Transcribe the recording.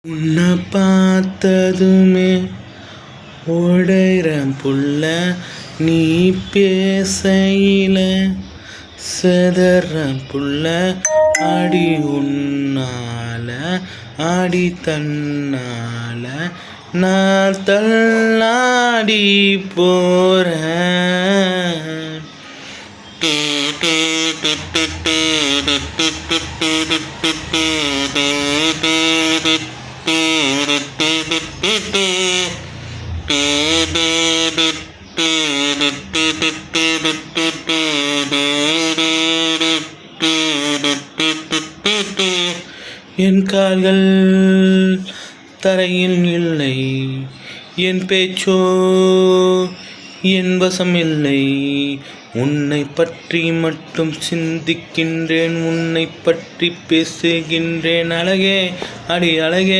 உன்னை பார்த்ததுமே ஓடுறேன் புள்ள, நீ பேசையில செதறேன் புள்ள. அடி உன்னால அடி தன்னால நான் தள்ளாடி போறேன். என் கால்கள் தரையில் இல்லை, என் பேச்சோ என் வசம் இல்லை. உன்னை பற்றி மட்டும் சிந்திக்கின்றேன், உன்னை பற்றி பேசுகின்றேன். அழகே அடி அழகே.